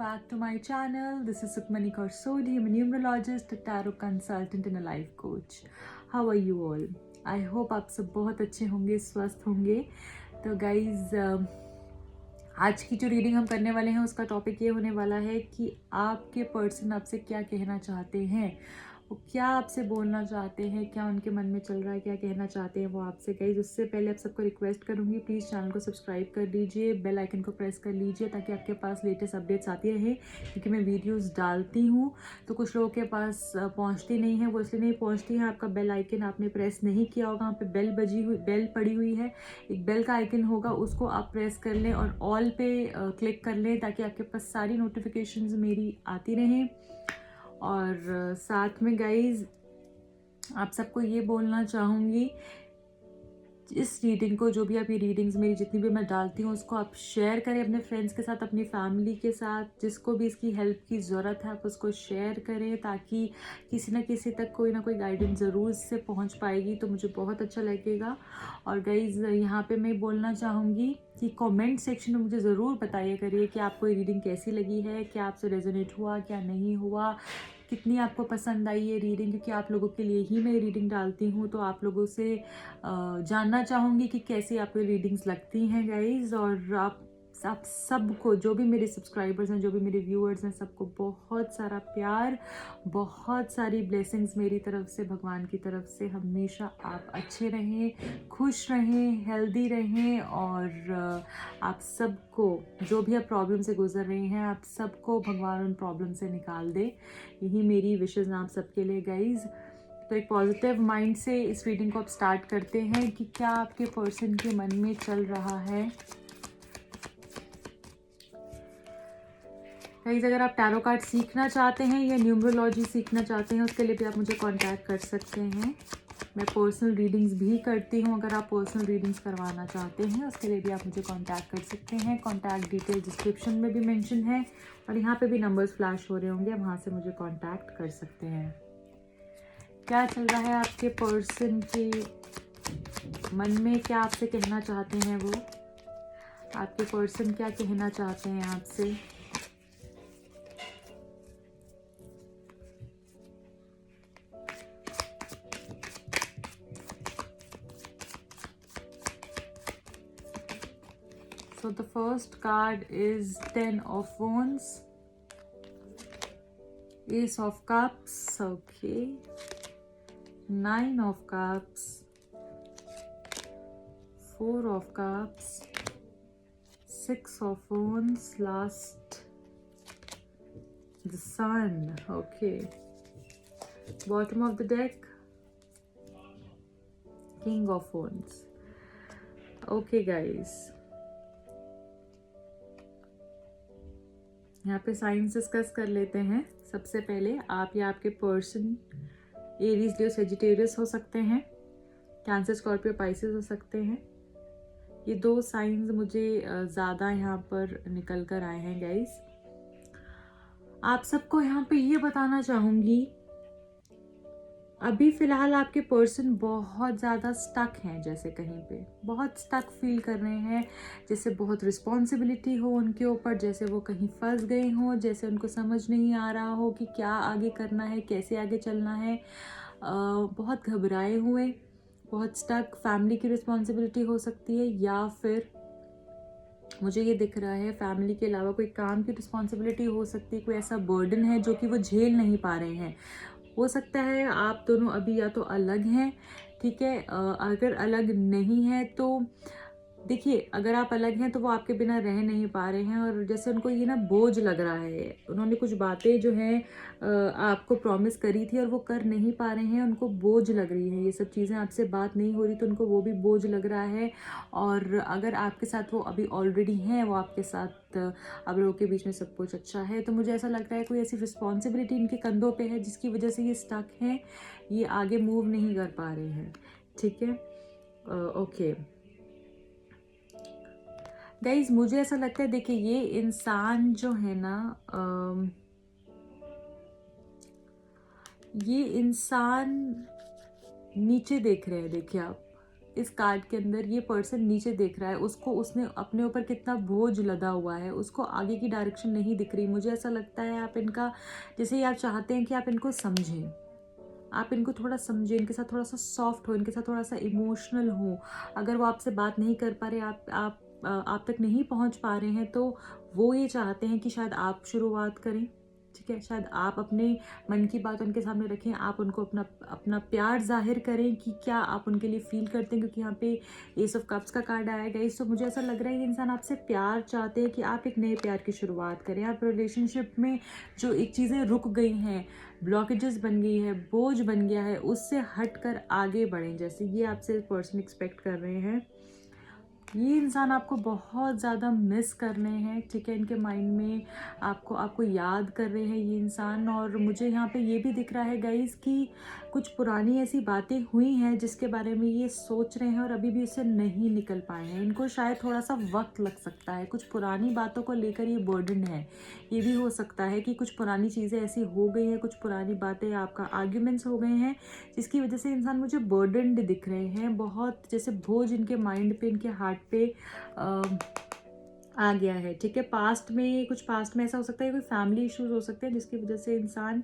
back to my channel. This is Sukmani Karsodi. I'm a numerologist, a tarot consultant and a life coach. How are you all? I hope आप सब बहुत अच्छे होंगे, स्वस्थ होंगे. तो गाइज आज की जो रीडिंग हम करने वाले हैं उसका टॉपिक ये होने वाला है कि आपके पर्सन आपसे क्या कहना चाहते हैं, वो क्या आपसे बोलना चाहते हैं, क्या उनके मन में चल रहा है, क्या कहना चाहते हैं वो आपसे. गाइज उससे पहले आप सबको रिक्वेस्ट करूंगी, प्लीज़ चैनल को सब्सक्राइब कर लीजिए, बेल आइकन को प्रेस कर लीजिए ताकि आपके पास लेटेस्ट अपडेट्स आती रहे. क्योंकि मैं वीडियोस डालती हूँ तो कुछ लोगों के पास पहुँचती नहीं है, वो इसलिए नहीं पहुँचती है. आपका बेल आइकन आपने प्रेस नहीं किया होगा, वहाँ पे बेल पड़ी हुई है, एक बेल का आइकन होगा, उसको आप प्रेस कर लें और ऑल पे क्लिक कर लें ताकि आपके पास सारी नोटिफिकेशंस मेरी आती रहें. और साथ में गाइज आप सबको ये बोलना चाहूँगी, इस रीडिंग को, जो भी आप ये रीडिंग्स मेरी जितनी भी मैं डालती हूँ उसको आप शेयर करें अपने फ्रेंड्स के साथ, अपनी फैमिली के साथ. जिसको भी इसकी हेल्प की ज़रूरत है आप उसको शेयर करें ताकि किसी ना किसी तक कोई ना कोई गाइडेंस ज़रूर इससे पहुँच पाएगी, तो मुझे बहुत अच्छा लगेगा. और गाइज़ यहाँ पे मैं बोलना चाहूँगी कि कमेंट सेक्शन में मुझे ज़रूर बताइए करिए कि आपको ये रीडिंग कैसी लगी है, क्या आपसे रेजोनेट हुआ, क्या नहीं हुआ, कितनी आपको पसंद आई ये रीडिंग. क्योंकि आप लोगों के लिए ही मैं रीडिंग डालती हूँ, तो आप लोगों से जानना चाहूँगी कि कैसी आपको रीडिंग्स लगती हैं गाइज. और आप सबको, जो भी मेरे सब्सक्राइबर्स हैं, जो भी मेरे व्यूअर्स हैं, सबको बहुत सारा प्यार, बहुत सारी ब्लेसिंग्स मेरी तरफ से, भगवान की तरफ से. हमेशा आप अच्छे रहें, खुश रहें, हेल्दी रहें. और आप सबको, जो भी आप प्रॉब्लम से गुजर रहे हैं, आप सबको भगवान उन प्रॉब्लम से निकाल दे. यही मेरी विशेज़ आप सबके लिए गाइज. तो एक पॉजिटिव माइंड से इस रीडिंग को आप स्टार्ट करते हैं कि क्या आपके पर्सन के मन में चल रहा है. गाइज अगर आप टैरो कार्ड सीखना चाहते हैं या न्यूमरोलॉजी सीखना चाहते हैं, उसके लिए भी आप मुझे कांटेक्ट कर सकते हैं. मैं पर्सनल रीडिंग्स भी करती हूँ. अगर आप पर्सनल रीडिंग्स करवाना चाहते हैं उसके लिए भी आप मुझे कांटेक्ट कर सकते हैं. कांटेक्ट डिटेल डिस्क्रिप्शन में भी मेंशन है और यहाँ पे भी नंबर्स फ्लैश हो रहे होंगे, आप वहाँ से मुझे कांटेक्ट कर सकते हैं. क्या चल रहा है आपके पर्सन के मन में, क्या आपसे कहना चाहते हैं वो, आपके पर्सन क्या कहना चाहते हैं आपसे. So the first card is 10 of Wands, Ace of Cups, okay, 9 of Cups, 4 of Cups, 6 of Wands, last the Sun, okay. Bottom of the deck, King of Wands. Okay guys, यहाँ पे science discuss कर लेते हैं. सबसे पहले आप या आपके पर्सन एरीज, लियो, सेजिटेरियस हो सकते हैं, कैंसर, स्कॉर्पियो, पाइसेस हो सकते हैं. ये दो साइंस मुझे ज़्यादा यहाँ पर निकल कर आए हैं गाइस. आप सबको यहाँ पे ये बताना चाहूँगी, अभी फ़िलहाल आपके पर्सन बहुत ज़्यादा स्टक हैं, जैसे कहीं पे बहुत स्टक फील कर रहे हैं, जैसे बहुत रिस्पॉन्सिबिलिटी हो उनके ऊपर, जैसे वो कहीं फंस गए हों, जैसे उनको समझ नहीं आ रहा हो कि क्या आगे करना है, कैसे आगे चलना है. बहुत घबराए हुए, बहुत स्टक. फैमिली की रिस्पॉन्सिबिलिटी हो सकती है या फिर मुझे ये दिख रहा है फैमिली के अलावा कोई काम की रिस्पॉन्सिबिलिटी हो सकती है, कोई ऐसा बर्डन है जो कि वो झेल नहीं पा रहे हैं. हो सकता है आप दोनों अभी या तो अलग हैं, ठीक है. अगर अलग नहीं है तो देखिए, अगर आप अलग हैं तो वो आपके बिना रह नहीं पा रहे हैं और जैसे उनको ये ना बोझ लग रहा है. उन्होंने कुछ बातें जो हैं आपको प्रॉमिस करी थी और वो कर नहीं पा रहे हैं, उनको बोझ लग रही है ये सब चीज़ें. आपसे बात नहीं हो रही तो उनको वो भी बोझ लग रहा है. और अगर आपके साथ वो अभी ऑलरेडी हैं, वो आपके साथ, आप लोगों के बीच में सब कुछ अच्छा है, तो मुझे ऐसा लग रहा है कोई ऐसी रिस्पॉन्सिबिलिटी इनके कंधों पे है जिसकी वजह से ये स्टक हैं, ये आगे मूव नहीं कर पा रहे हैं, ठीक है. ओके गाइज, मुझे ऐसा लगता है, देखिए ये इंसान जो है ना, ये इंसान नीचे देख रहे हैं. देखिए आप, इस कार्ड के अंदर ये पर्सन नीचे देख रहा है, उसको उसने अपने ऊपर कितना बोझ लदा हुआ है, उसको आगे की डायरेक्शन नहीं दिख रही। मुझे ऐसा लगता है आप इनका, जैसे आप चाहते हैं कि आप इनको समझें, आप इनको थोड़ा समझें, इनके साथ थोड़ा सा सॉफ्ट हो, इनके साथ थोड़ा सा इमोशनल हो। अगर वो आपसे बात नहीं कर पा रहे, आप तक नहीं पहुंच पा रहे हैं, तो वो ये चाहते हैं कि शायद आप शुरुआत करें। ठीक है, शायद आप अपने मन की बात उनके सामने रखें, आप उनको अपना अपना प्यार जाहिर करें कि क्या आप उनके लिए फील करते हैं, क्योंकि यहाँ पे एस ऑफ कप्स का कार्ड आया गया। तो मुझे ऐसा लग रहा है कि इंसान आपसे प्यार चाहते हैं कि आप एक नए प्यार की शुरुआत करें। आप रिलेशनशिप में जो एक चीज़ें रुक गई हैं, ब्लॉकेजेस बन गई है, बोझ बन गया है, उससे हट कर आगे बढ़ें, जैसे ये आपसे पर्सन एक्सपेक्ट कर रहे हैं। ये इंसान आपको बहुत ज़्यादा मिस कर रहे हैं। ठीक है, इनके माइंड में आपको याद कर रहे हैं ये इंसान। और मुझे यहाँ पे ये भी दिख रहा है गाइस कि कुछ पुरानी ऐसी बातें हुई हैं जिसके बारे में ये सोच रहे हैं और अभी भी उससे नहीं निकल पाए हैं। इनको शायद थोड़ा सा वक्त लग सकता है, कुछ पुरानी बातों को लेकर ये बर्डन है। ये भी हो सकता है कि कुछ पुरानी चीज़ें ऐसी हो गई हैं, कुछ पुरानी बातें, आपका आर्ग्यूमेंट्स हो गए हैं, जिसकी वजह से इंसान मुझे बर्डनड दिख रहे हैं बहुत, जैसे बोझ इनके माइंड पे, इनके हार्ट पे आ गया है। ठीक है, पास्ट में ऐसा हो सकता है, कोई फैमिली इश्यूज हो सकते हैं जिसकी वजह से इंसान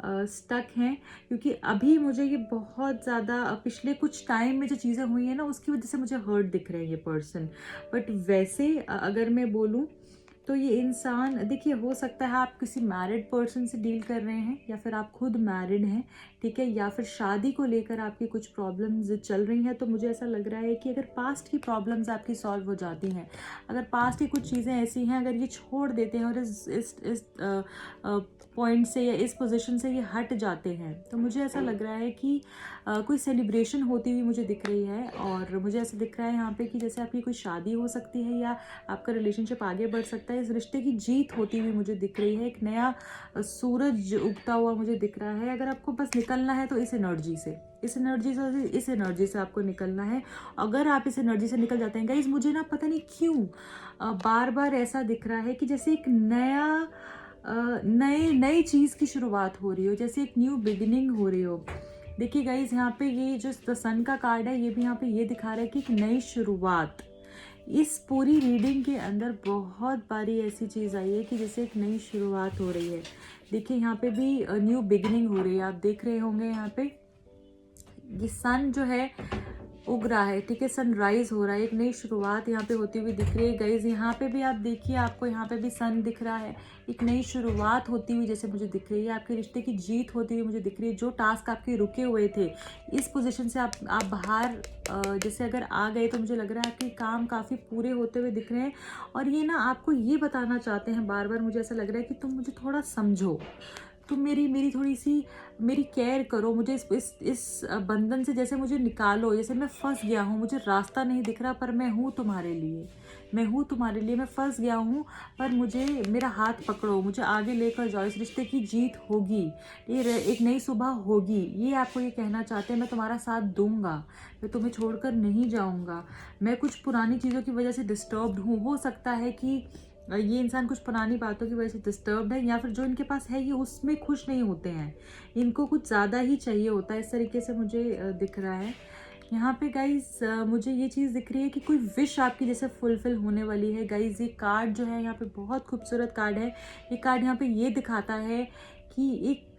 स्टक हैं। क्योंकि अभी मुझे ये बहुत ज़्यादा पिछले कुछ टाइम में जो चीज़ें हुई हैं ना, उसकी वजह से मुझे हर्ट दिख रहे हैं ये पर्सन। बट वैसे अगर मैं बोलूँ तो ये इंसान, देखिए, हो सकता है आप किसी मैरिड पर्सन से डील कर रहे हैं, या फिर आप खुद मैरिड हैं। ठीक है, या फिर शादी को लेकर आपकी कुछ प्रॉब्लम्स चल रही हैं। तो मुझे ऐसा लग रहा है कि अगर पास्ट की प्रॉब्लम्स आपकी सॉल्व हो जाती हैं, अगर पास्ट की कुछ चीज़ें ऐसी हैं, अगर ये छोड़ देते हैं और इस पॉइंट से या इस पोजीशन से ये हट जाते हैं, तो मुझे ऐसा लग रहा है कि कोई सेलिब्रेशन होती हुई मुझे दिख रही है। और मुझे ऐसा दिख रहा है यहाँ पे कि जैसे आपकी कोई शादी हो सकती है या आपका रिलेशनशिप आगे बढ़ सकता है। इस रिश्ते की जीत होती हुई मुझे दिख रही है, एक नया सूरज उगता हुआ मुझे दिख रहा है। अगर आपको बस निकलना है तो इस एनर्जी से आपको निकलना है। अगर आप इस एनर्जी से निकल जाते हैं गाइस, मुझे ना पता नहीं क्यों बार बार ऐसा दिख रहा है कि जैसे एक नई चीज़ की शुरुआत हो रही हो, जैसे एक न्यू बिगिनिंग हो रही हो। देखिए गाइस, यहाँ पे ये जो द सन का कार्ड है, ये भी यहाँ पे ये दिखा रहा है कि एक नई शुरुआत। इस पूरी रीडिंग के अंदर बहुत बारी ऐसी चीज़ आई है कि जैसे एक नई शुरुआत हो रही है। देखिए, यहाँ पे भी न्यू बिगिनिंग हो रही है। आप देख रहे होंगे यहाँ पे ये सन जो है उग रहा है। ठीक है, सनराइज हो रहा है, एक नई शुरुआत यहाँ पे होती हुई दिख रही है गाइज। यहाँ पे भी आप देखिए, आपको यहाँ पे भी सन दिख रहा है, एक नई शुरुआत होती हुई जैसे मुझे दिख रही है। आपके रिश्ते की जीत होती हुई मुझे दिख रही है। जो टास्क आपके रुके हुए थे, इस पोजीशन से आप बाहर जैसे अगर आ गए, तो मुझे लग रहा है आपके काम काफ़ी पूरे होते हुए दिख रहे हैं। और ये ना आपको ये बताना चाहते हैं बार बार, मुझे ऐसा लग रहा है कि तुम मुझे थोड़ा समझो, तुम मेरी थोड़ी सी मेरी केयर करो, मुझे इस बंधन से जैसे मुझे निकालो, जैसे मैं फंस गया हूँ, मुझे रास्ता नहीं दिख रहा, पर मैं हूँ तुम्हारे लिए, मैं फंस गया हूँ, पर मेरा हाथ पकड़ो, मुझे आगे लेकर जाओ, इस रिश्ते की जीत होगी, ये एक नई सुबह होगी। ये आपको ये कहना चाहते हैं, मैं तुम्हारा साथ दूंगा, मैं तुम्हें छोड़कर नहीं जाऊँगा। मैं कुछ पुरानी चीज़ों की वजह से डिस्टर्ब्ड हूँ। हो सकता है कि ये इंसान कुछ पुरानी बातों की वजह से डिस्टर्ब्ड है, या फिर जो इनके पास है ये उसमें खुश नहीं होते हैं, इनको कुछ ज़्यादा ही चाहिए होता है। इस तरीके से मुझे दिख रहा है यहाँ पे गाइज। मुझे ये चीज़ दिख रही है कि कोई विश आपकी जैसे फुलफिल होने वाली है गाइज। ये कार्ड जो है यहाँ पे बहुत खूबसूरत कार्ड है। ये कार्ड यहाँ पे ये दिखाता है कि एक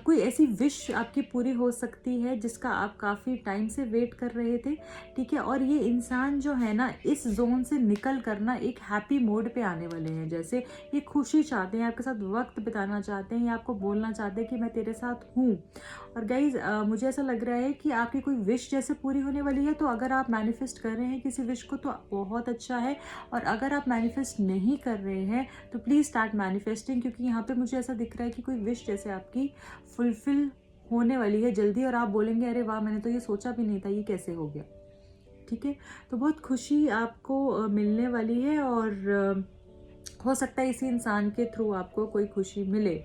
कोई ऐसी विश आपकी पूरी हो सकती है जिसका आप काफ़ी टाइम से वेट कर रहे थे। ठीक है, और ये इंसान जो है ना, इस जोन से निकल कर ना एक हैप्पी मोड पे आने वाले हैं। जैसे ये खुशी चाहते हैं, आपके साथ वक्त बिताना चाहते हैं, या आपको बोलना चाहते हैं कि मैं तेरे साथ हूँ। और गाइज, मुझे ऐसा लग रहा है कि आपकी कोई विश जैसे पूरी होने वाली है। तो अगर आप मैनिफेस्ट कर रहे हैं किसी विश को तो बहुत अच्छा है, और अगर आप मैनिफेस्ट नहीं कर रहे हैं तो प्लीज़ स्टार्ट मैनिफेस्टिंग, क्योंकि यहाँ पे मुझे ऐसा दिख रहा है कि कोई विश जैसे आपकी फुलफिल होने वाली है जल्दी, और आप बोलेंगे अरे वाह, मैंने तो ये सोचा भी नहीं था, ये कैसे हो गया। ठीक है, तो बहुत खुशी आपको मिलने वाली है, और हो सकता है इसी इंसान के थ्रू आपको कोई खुशी मिले।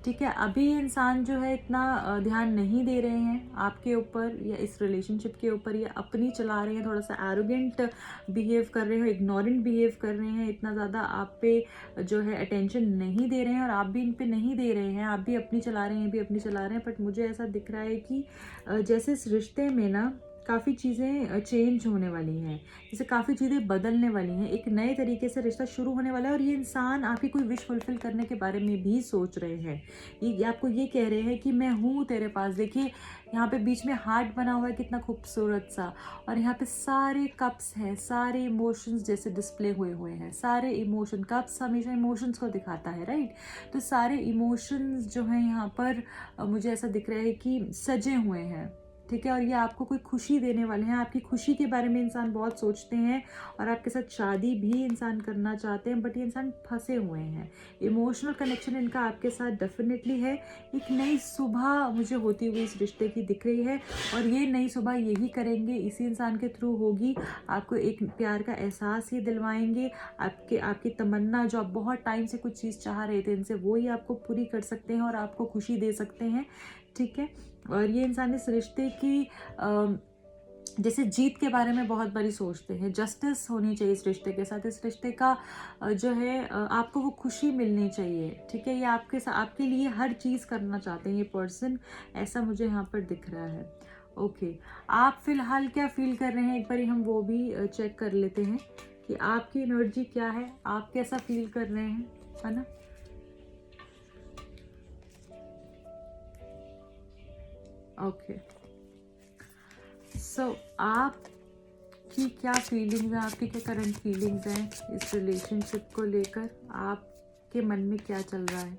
ठीक है, अभी इंसान जो है इतना ध्यान नहीं दे रहे हैं आपके ऊपर या इस रिलेशनशिप के ऊपर, या अपनी चला रहे हैं, थोड़ा सा एरोगेंट बिहेव कर रहे हो, इग्नोरेंट बिहेव कर रहे हैं, इतना ज़्यादा आप पे जो है अटेंशन नहीं दे रहे हैं, और आप भी इन पे नहीं दे रहे हैं, आप भी अपनी चला रहे हैं, बट मुझे ऐसा दिख रहा है कि जैसे इस रिश्ते में ना काफ़ी चीज़ें चेंज होने वाली हैं, जैसे काफ़ी चीज़ें बदलने वाली हैं, एक नए तरीके से रिश्ता शुरू होने वाला है और ये इंसान आपकी कोई विश फुलफिल करने के बारे में भी सोच रहे हैं। ये आपको ये कह रहे हैं कि मैं हूँ तेरे पास। देखिए यहाँ पे बीच में हार्ट बना हुआ है, कितना खूबसूरत सा, और यहाँ पे सारे कप्स हैं, सारे इमोशंस जैसे डिस्प्ले हुए हुए हैं, सारे इमोशन, कप्स हमेशा इमोशंस को दिखाता है, राइट। तो सारे इमोशंस जो हैं यहाँ पर मुझे ऐसा दिख रहा है कि सजे हुए हैं, ठीक है। और ये आपको कोई खुशी देने वाले हैं, आपकी खुशी के बारे में इंसान बहुत सोचते हैं और आपके साथ शादी भी इंसान करना चाहते हैं, बट ये इंसान फंसे हुए हैं। इमोशनल कनेक्शन इनका आपके साथ डेफिनेटली है। एक नई सुबह मुझे होती हुई इस रिश्ते की दिख रही है और ये नई सुबह यही करेंगे, इसी इंसान के थ्रू होगी। आपको एक प्यार का एहसास ये दिलवाएंगे, आपकी तमन्ना जो आप बहुत टाइम से कुछ चीज़ चाह रहे थे इनसे, वो ही आपको पूरी कर सकते हैं और आपको खुशी दे सकते हैं, ठीक है। और ये इंसान इस रिश्ते की जैसे जीत के बारे में बहुत बारी सोचते हैं, जस्टिस होनी चाहिए इस रिश्ते के साथ, इस रिश्ते का जो है आपको वो खुशी मिलनी चाहिए, ठीक है। ये आपके लिए हर चीज़ करना चाहते हैं ये पर्सन, ऐसा मुझे यहाँ पर दिख रहा है। ओके, आप फिलहाल क्या फील कर रहे हैं, एक बारी हम वो भी चेक कर लेते हैं कि आपकी एनर्जी क्या है, आप कैसा फील कर रहे हैं, है ना। ओके, सो आपकी क्या फीलिंग्स हैं, आपकी क्या करंट फीलिंग्स हैं इस रिलेशनशिप को लेकर, आपके मन में क्या चल रहा है।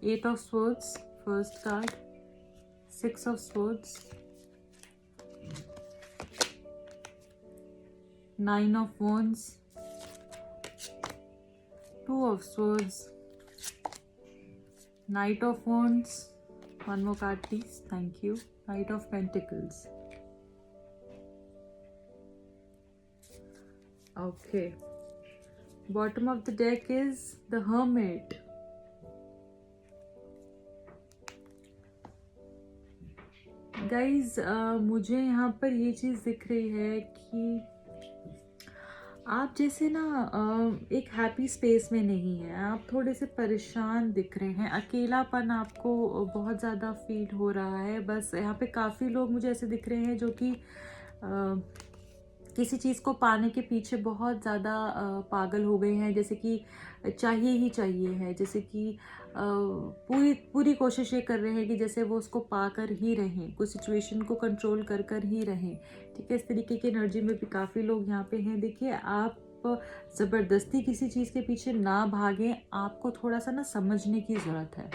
8 of swords first card, 6 of swords, 9 of wands, 2 of swords, Knight of wands, one more card please, thank you, Knight of pentacles. Okay, bottom of the deck is the hermit. Guys, मुझे यहाँ पर ये चीज़ दिख रही है कि आप जैसे ना एक हैप्पी स्पेस में नहीं है, आप थोड़े से परेशान दिख रहे हैं, अकेलापन आपको बहुत ज़्यादा फील हो रहा है। बस यहाँ पे काफ़ी लोग मुझे ऐसे दिख रहे हैं जो कि किसी चीज़ को पाने के पीछे बहुत ज़्यादा पागल हो गए हैं, जैसे कि चाहिए ही चाहिए है, जैसे कि पूरी पूरी कोशिश ये कर रहे हैं कि जैसे वो उसको पाकर ही रहें, कुछ सिचुएशन को कंट्रोल कर कर ही रहें, ठीक है। इस तरीके की एनर्जी में भी काफ़ी लोग यहाँ पे हैं। देखिए, आप ज़बरदस्ती किसी चीज़ के पीछे ना भागें, आपको थोड़ा सा ना समझने की ज़रूरत है,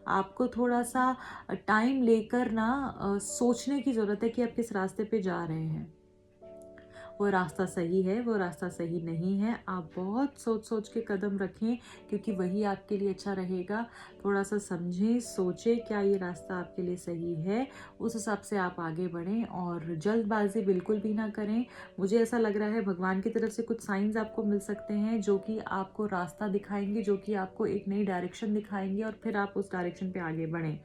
आपको थोड़ा सा टाइम लेकर ना सोचने की ज़रूरत है कि आप किस रास्ते पे जा रहे हैं, वो रास्ता सही है, वो रास्ता सही नहीं है। आप बहुत सोच सोच के कदम रखें, क्योंकि वही आपके लिए अच्छा रहेगा। थोड़ा सा समझें, सोचें क्या ये रास्ता आपके लिए सही है, उस हिसाब से आप आगे बढ़ें और जल्दबाजी बिल्कुल भी ना करें। मुझे ऐसा लग रहा है भगवान की तरफ से कुछ साइंस आपको मिल सकते हैं जो कि आपको रास्ता दिखाएंगे, जो कि आपको एक नई डायरेक्शन दिखाएंगे और फिर आप उस डायरेक्शन पे आगे बढ़ें।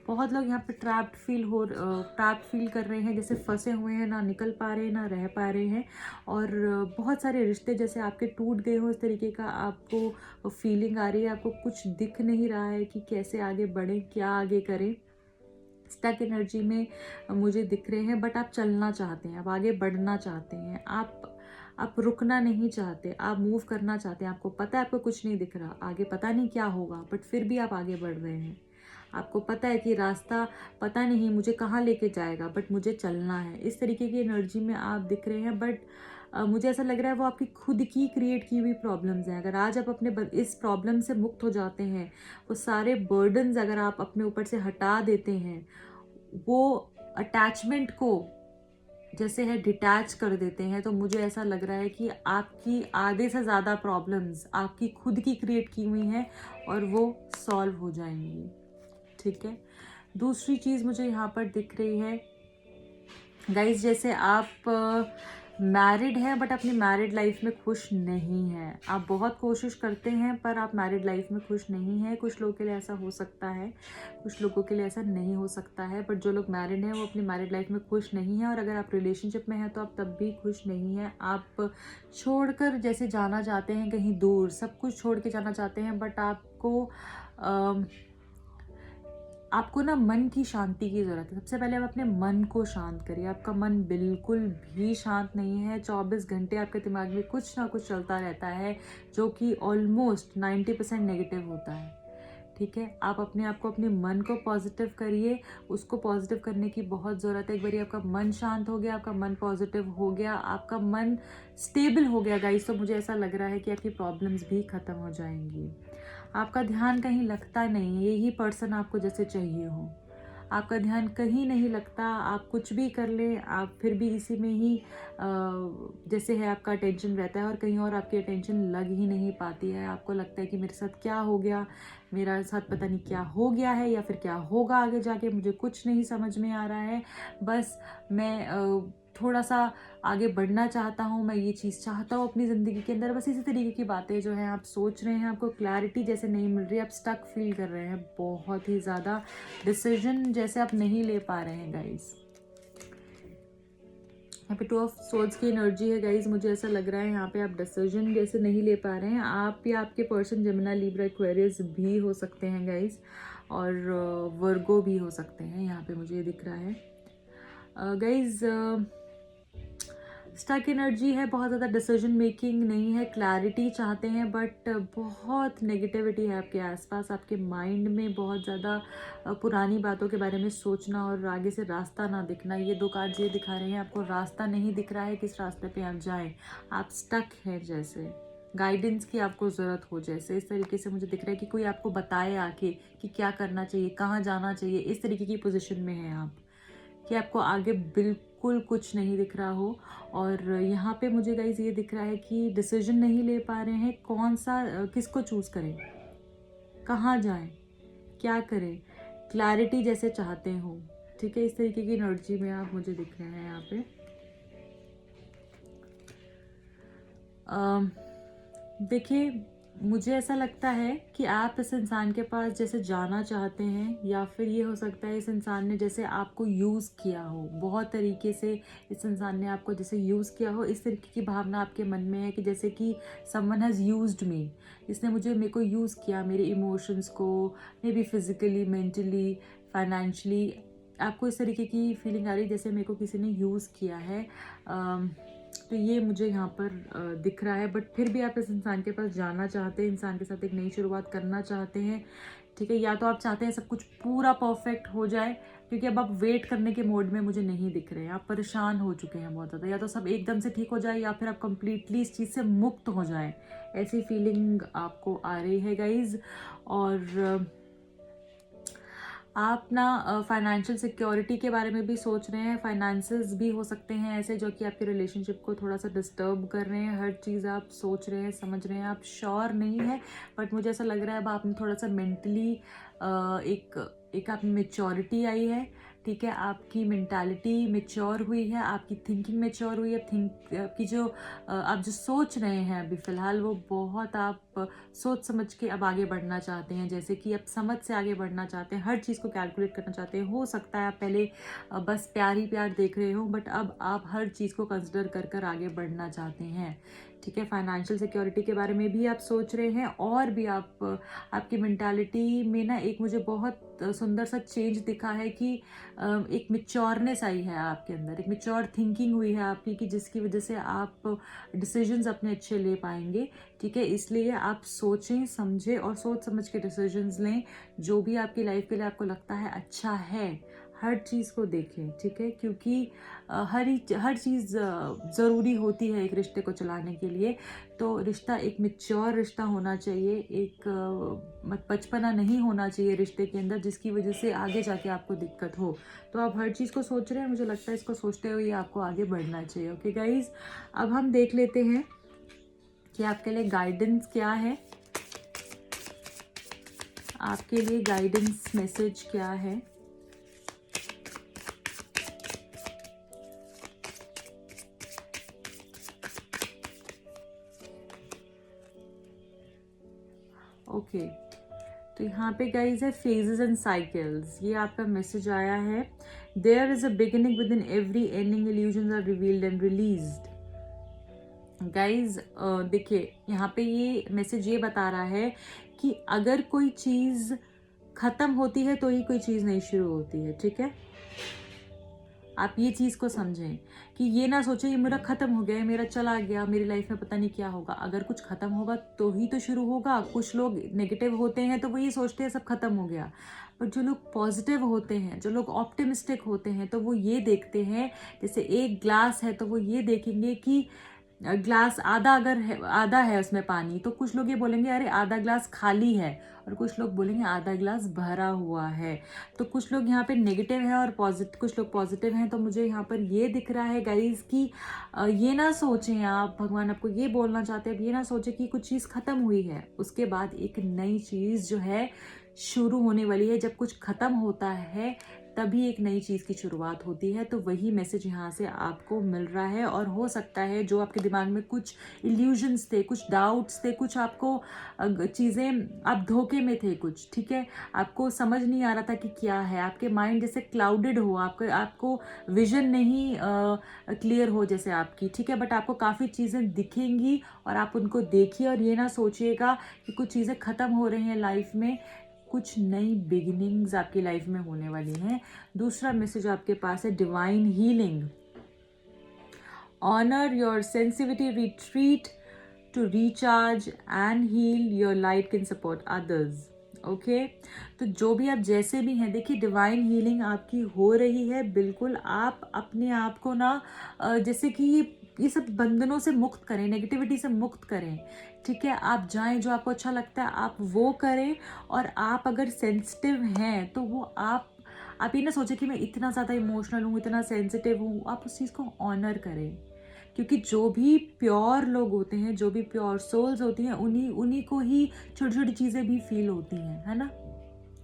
बहुत लोग यहाँ पे ट्रैप्ड फील कर रहे हैं, जैसे फंसे हुए हैं, ना निकल पा रहे हैं, ना रह पा रहे हैं। और बहुत सारे रिश्ते जैसे आपके टूट गए हो, इस तरीके का आपको फीलिंग आ रही है, आपको कुछ दिख नहीं रहा है कि कैसे आगे बढ़ें, क्या आगे करें। स्टक एनर्जी में मुझे दिख रहे हैं, बट आप चलना चाहते हैं, आप आगे बढ़ना चाहते हैं, आप रुकना नहीं चाहते, आप मूव करना चाहते हैं। आपको पता है आपको कुछ नहीं दिख रहा, आगे पता नहीं क्या होगा, बट फिर भी आप आगे बढ़ रहे हैं। आपको पता है कि रास्ता पता नहीं मुझे कहाँ लेके जाएगा, बट मुझे चलना है। इस तरीके की एनर्जी में आप दिख रहे हैं, बट मुझे ऐसा लग रहा है वो आपकी खुद की क्रिएट की हुई प्रॉब्लम्स हैं। अगर आज आप अपने इस प्रॉब्लम से मुक्त हो जाते हैं, वो सारे बर्डन्स अगर आप अपने ऊपर से हटा देते हैं, वो अटैचमेंट को जैसे है डिटैच कर देते हैं, तो मुझे ऐसा लग रहा है कि आपकी आधे से ज़्यादा प्रॉब्लम्स आपकी खुद की क्रिएट की हुई हैं और वो सॉल्व हो जाएंगी, ठीक है। दूसरी चीज़ मुझे यहाँ पर दिख रही है गाइस, जैसे आप मैरिड हैं बट अपनी मैरिड लाइफ में खुश नहीं हैं। आप बहुत कोशिश करते हैं पर आप मैरिड लाइफ में खुश नहीं हैं। कुछ लोगों के लिए ऐसा हो सकता है, कुछ लोगों के लिए ऐसा नहीं हो सकता है, बट जो लोग मैरिड हैं वो अपनी मैरिड लाइफ में खुश नहीं हैं। और अगर आप रिलेशनशिप में हैं तो आप तब भी खुश नहीं हैं। आप छोड़कर जैसे जाना चाहते हैं कहीं दूर, सब कुछ छोड़ के जाना चाहते हैं, बट आपको आपको ना मन की शांति की ज़रूरत है। सबसे पहले आप अपने मन को शांत करिए। आपका मन बिल्कुल भी शांत नहीं है। 24 घंटे आपके दिमाग में कुछ ना कुछ चलता रहता है, जो कि ऑलमोस्ट 90% नेगेटिव होता है। ठीक है, आप अपने आप को, अपने मन को पॉजिटिव करिए। उसको पॉजिटिव करने की बहुत ज़रूरत है। एक बारी आपका मन शांत हो गया, आपका मन पॉजिटिव हो गया, आपका मन स्टेबल हो गया गाइस, तो मुझे ऐसा लग रहा है कि आपकी प्रॉब्लम्स भी ख़त्म हो जाएंगी। आपका ध्यान कहीं लगता नहीं है। यही पर्सन आपको जैसे चाहिए हो। आपका ध्यान कहीं नहीं लगता, आप कुछ भी कर लें, आप फिर भी इसी में ही जैसे है आपका अटेंशन रहता है, और कहीं और आपकी अटेंशन लग ही नहीं पाती है। आपको लगता है कि मेरे साथ क्या हो गया, मेरा साथ पता नहीं क्या हो गया है, या फिर क्या होगा आगे जाके, मुझे कुछ नहीं समझ में आ रहा है। बस मैं थोड़ा सा आगे बढ़ना चाहता हूँ, मैं ये चीज़ चाहता हूँ अपनी ज़िंदगी के अंदर। बस इसी तरीके की बातें जो हैं आप सोच रहे हैं, आपको क्लैरिटी जैसे नहीं मिल रही, आप स्टक फील कर रहे हैं बहुत ही ज़्यादा। डिसीजन जैसे आप नहीं ले पा रहे हैं गाइस। यहाँ पे 2 ऑफ सोर्ड्स की एनर्जी है गाइज। मुझे ऐसा लग रहा है यहाँ पे आप डिसीजन जैसे नहीं ले पा रहे हैं। आप या आपके पर्सन जेमिनी, लिब्रा, एक्वेरियस भी हो सकते हैं गाइज, और वर्गो भी हो सकते हैं। यहाँ पे मुझे दिख रहा है गाइज। स्टक एनर्जी है, बहुत ज़्यादा डिसीजन मेकिंग नहीं है, क्लैरिटी चाहते हैं, बट बहुत नेगेटिविटी है आपके आसपास। आपके माइंड में बहुत ज़्यादा पुरानी बातों के बारे में सोचना और आगे से रास्ता ना दिखना। ये 2 कार्ड्स ये दिखा रहे हैं, आपको रास्ता नहीं दिख रहा है, किस रास्ते पे आप जाएं। आप स्टक हैं, जैसे गाइडेंस की आपको ज़रूरत हो, जैसे इस तरीके से मुझे दिख रहा है कि कोई आपको बताए आके कि क्या करना चाहिए, कहाँ जाना चाहिए। इस तरीके की पोजीशन में हैं आप, कि आपको आगे बिल्कुल कुछ नहीं दिख रहा हो। और यहाँ पे मुझे गाइज ये दिख रहा है कि डिसीजन नहीं ले पा रहे हैं, कौन सा किसको चूज़ करें, कहाँ जाएं, क्या करें, क्लैरिटी जैसे चाहते हो। ठीक है, इस तरीके की एनर्जी में आप मुझे दिख रहे हैं यहाँ पे। देखिए, मुझे ऐसा लगता है कि आप इस इंसान के पास जैसे जाना चाहते हैं, या फिर ये हो सकता है इस इंसान ने जैसे आपको यूज़ किया हो, बहुत तरीके से इस इंसान ने आपको जैसे यूज़ किया हो। इस तरीके की भावना आपके मन में है कि जैसे कि समवन हैज़ यूज्ड मी, इसने मेरे को यूज़ किया, मेरे इमोशंस को, may be physically, mentally, financially. आपको इस तरीके की फीलिंग आ रही है जैसे मेरे को किसी ने यूज़ किया है। तो ये मुझे यहाँ पर दिख रहा है। बट फिर भी आप इस इंसान के पास जाना चाहते हैं, इंसान के साथ एक नई शुरुआत करना चाहते हैं। ठीक है, या तो आप चाहते हैं सब कुछ पूरा परफेक्ट हो जाए, क्योंकि अब आप वेट करने के मोड में मुझे नहीं दिख रहे हैं। आप परेशान हो चुके हैं बहुत ज़्यादा, या तो सब एकदम से ठीक हो जाए, या फिर आप कंप्लीटली इस चीज़ से मुक्त हो जाए, ऐसी फीलिंग आपको आ रही है गाइज। और आप ना फाइनेंशियल सिक्योरिटी के बारे में भी सोच रहे हैं। फाइनेंसेस भी हो सकते हैं ऐसे जो कि आपके रिलेशनशिप को थोड़ा सा डिस्टर्ब कर रहे हैं। हर चीज़ आप सोच रहे हैं, समझ रहे हैं, आप श्योर नहीं है, बट मुझे ऐसा लग रहा है अब आपने थोड़ा सा मेंटली एक आप में मेच्योरिटी आई है। ठीक है, आपकी मेंटालिटी मेच्योर हुई है, आपकी थिंकिंग मेच्योर हुई है। आपकी जो आप जो सोच रहे हैं अभी फ़िलहाल, वो बहुत आप सोच समझ के अब आगे बढ़ना चाहते हैं। जैसे कि आप समझ से आगे बढ़ना चाहते हैं, हर चीज़ को कैलकुलेट करना चाहते हैं। हो सकता है आप पहले बस प्यार ही प्यार देख रहे हो, बट अब आप हर चीज़ को कंसिडर कर कर आगे बढ़ना चाहते हैं। ठीक है, फाइनेंशियल सिक्योरिटी के बारे में भी आप सोच रहे हैं, और भी आपकी मेंटालिटी में ना एक मुझे बहुत सुंदर सा चेंज दिखा है कि एक मेच्योरनेस आई है आपके अंदर, एक मेच्योर थिंकिंग हुई है आपकी, कि जिसकी वजह से आप डिसीजंस अपने अच्छे ले पाएंगे। ठीक है, इसलिए आप सोचें, समझें और सोच समझ के डिसीजंस लें, जो भी आपकी लाइफ के लिए आपको लगता है अच्छा है। हर चीज़ को देखें, ठीक है, क्योंकि हर चीज़ ज़रूरी होती है एक रिश्ते को चलाने के लिए। तो रिश्ता एक मैच्योर रिश्ता होना चाहिए, एक बचपना नहीं होना चाहिए रिश्ते के अंदर, जिसकी वजह से आगे जाके आपको दिक्कत हो। तो आप हर चीज़ को सोच रहे हैं, मुझे लगता है इसको सोचते हुए आपको आगे बढ़ना चाहिए। ओके गाइज, अब हम देख लेते हैं कि आपके लिए गाइडेंस क्या है, आपके लिए गाइडेंस मैसेज क्या है। ओके, तो यहाँ पे गाइज है फेजेस एंड साइकिल्स, ये आपका मैसेज आया है। There is a beginning within every ending, illusions are revealed and released. Guys देखिए, यहाँ पे ये मैसेज ये बता रहा है कि अगर कोई चीज़ ख़त्म होती है तो ही कोई चीज़ नई शुरू होती है, ठीक है। आप ये चीज़ को समझें कि ये ना सोचें ये मेरा ख़त्म हो गया है, मेरा चला गया, मेरी लाइफ में पता नहीं क्या होगा। अगर कुछ ख़त्म होगा तो ही तो शुरू होगा। कुछ लोग नेगेटिव होते हैं तो वो ये सोचते हैं सब ख़त्म हो गया, पर जो लोग पॉजिटिव होते हैं, जो लोग ऑप्टिमिस्टिक होते हैं, तो वो ये देखते हैं, जैसे एक ग्लास है तो वो ये देखेंगे कि ग्लास आधा अगर है, आधा है उसमें पानी, तो कुछ लोग ये बोलेंगे अरे आधा ग्लास खाली है, और कुछ लोग बोलेंगे आधा ग्लास भरा हुआ है। तो कुछ लोग यहाँ पे नेगेटिव है और कुछ लोग पॉजिटिव हैं। तो मुझे यहाँ पर ये दिख रहा है गाइज कि ये ना सोचें आप, भगवान आपको ये बोलना चाहते हैं, ये ना सोचें कि कुछ चीज़ ख़त्म हुई है, उसके बाद एक नई चीज़ जो है शुरू होने वाली है। जब कुछ ख़त्म होता है तभी एक नई चीज़ की शुरुआत होती है। तो वही मैसेज यहाँ से आपको मिल रहा है। और हो सकता है जो आपके दिमाग में कुछ इल्यूजन्स थे, कुछ डाउट्स थे, कुछ आपको चीज़ें, आप धोखे में थे कुछ, ठीक है, आपको समझ नहीं आ रहा था कि क्या है, आपके माइंड जैसे क्लाउडेड हो, आपको विजन नहीं क्लियर हो जैसे आपकी, ठीक है, बट आपको काफ़ी चीज़ें दिखेंगी और आप उनको देखिए। और ये ना सोचिएगा कि कुछ चीज़ें ख़त्म हो रही हैं लाइफ में, कुछ नई बिगिनिंग्स आपकी लाइफ में होने वाली हैं। दूसरा मैसेज आपके पास है divine healing. Honour your sensitivity, retreat to recharge and heal, your light can support others. Okay, तो जो भी आप जैसे भी हैं, देखिए डिवाइन हीलिंग आपकी हो रही है। बिल्कुल आप अपने आप को ना जैसे कि ये सब बंधनों से मुक्त करें, नेगेटिविटी से मुक्त करें, ठीक है। आप जाएं, जो आपको अच्छा लगता है आप वो करें। और आप अगर सेंसिटिव हैं तो वो आप ये ना सोचें कि मैं इतना ज़्यादा इमोशनल हूँ, इतना सेंसिटिव हूँ। आप उस चीज़ को ऑनर करें, क्योंकि जो भी प्योर लोग होते हैं, जो भी प्योर सोल्स होती हैं, उन्हीं को ही छोटी छोटी चीज़ें भी फील होती हैं, है ना।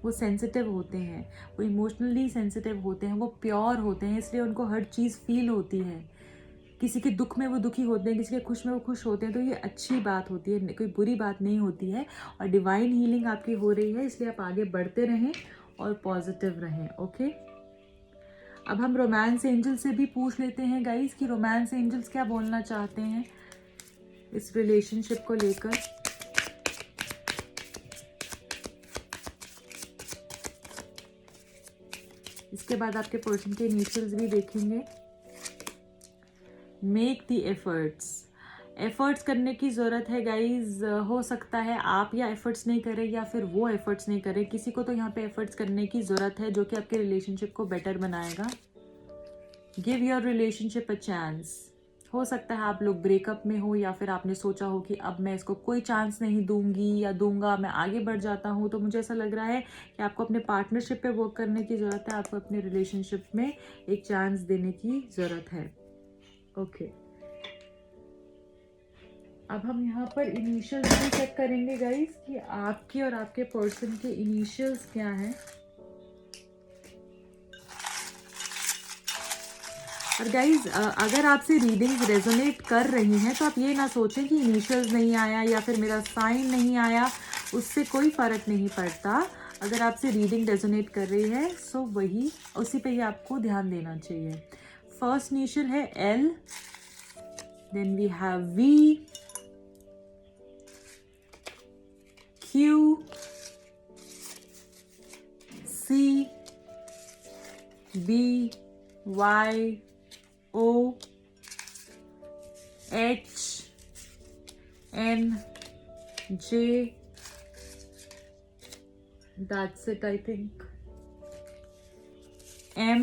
वो सेंसिटिव होते हैं, वो इमोशनली सेंसिटिव होते हैं, वो प्योर होते हैं, इसलिए उनको हर चीज़ फील होती है। किसी के दुख में वो दुखी होते हैं, किसी के खुश में वो खुश होते हैं। तो ये अच्छी बात होती है, कोई बुरी बात नहीं होती है। और डिवाइन हीलिंग आपकी हो रही है, इसलिए आप आगे बढ़ते रहें और पॉजिटिव रहें। ओके, अब हम रोमांस एंजल से भी पूछ लेते हैं गाइस कि रोमांस एंजल्स क्या बोलना चाहते हैं इस रिलेशनशिप को लेकर। इसके बाद आपके पर्सन के इनिशियल्स भी देखेंगे। मेक द एफर्ट्स करने की ज़रूरत है गाइज। हो सकता है आप या एफर्ट्स नहीं करें या फिर वो एफर्ट्स नहीं करें, किसी को तो यहाँ पे एफर्ट्स करने की ज़रूरत है, जो कि आपके रिलेशनशिप को बेटर बनाएगा। Give your relationship a chance. हो सकता है आप लोग ब्रेकअप में हो, या फिर आपने सोचा हो कि अब मैं इसको कोई चांस नहीं दूंगी या दूंगा, मैं आगे बढ़ जाता हूँ। तो मुझे ऐसा लग रहा है कि आपको अपने पार्टनरशिप पे वर्क करने की ज़रूरत है, आपको अपने रिलेशनशिप में एक चांस देने की ज़रूरत है। ओके, अब हम यहाँ पर इनिशियल्स भी चेक करेंगे गाइस कि आपके और आपके पर्सन के इनिशियल्स क्या हैं। और गाइज अगर आपसे रीडिंग्स रेजोनेट कर रही हैं तो आप ये ना सोचें कि इनिशियल्स नहीं आया या फिर मेरा साइन नहीं आया, उससे कोई फ़र्क नहीं पड़ता। अगर आपसे रीडिंग रेजोनेट कर रही है सो वही, उसी पे ही आपको ध्यान देना चाहिए। फर्स्ट इनिशियल है L, then we have V, Q, C, B, Y, O, H, N, J, that's it I think, M,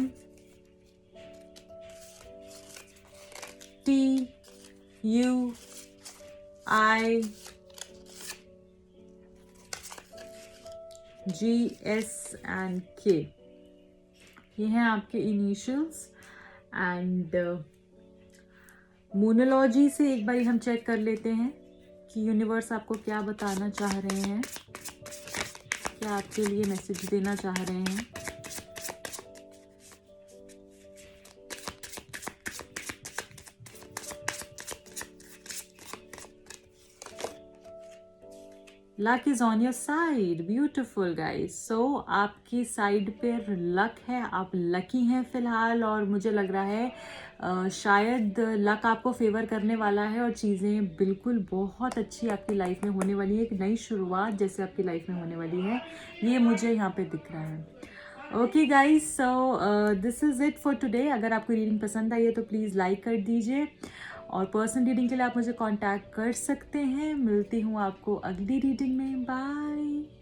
T, U, I, G, S and K। ये हैं आपके इनिशियल्स। एंड मोनोलॉजी से एक बार हम चेक कर लेते हैं कि यूनिवर्स आपको क्या बताना चाह रहे हैं, क्या आपके लिए मैसेज देना चाह रहे हैं। Luck is on your side, beautiful guys. So आपकी साइड पे लक है, आप लकी हैं फिलहाल, और मुझे लग रहा है शायद लक आपको फेवर करने वाला है और चीज़ें बिल्कुल बहुत अच्छी आपकी लाइफ में होने वाली है। एक नई शुरुआत जैसे आपकी लाइफ में होने वाली है, ये मुझे यहाँ पे दिख रहा है। Okay guys, so this is it for today. अगर आपको रीडिंग पसंद आई है तो प्लीज़ लाइक कर दीजिए, और पर्सनल रीडिंग के लिए आप मुझे कांटेक्ट कर सकते हैं। मिलती हूँ आपको अगली रीडिंग में। बाय।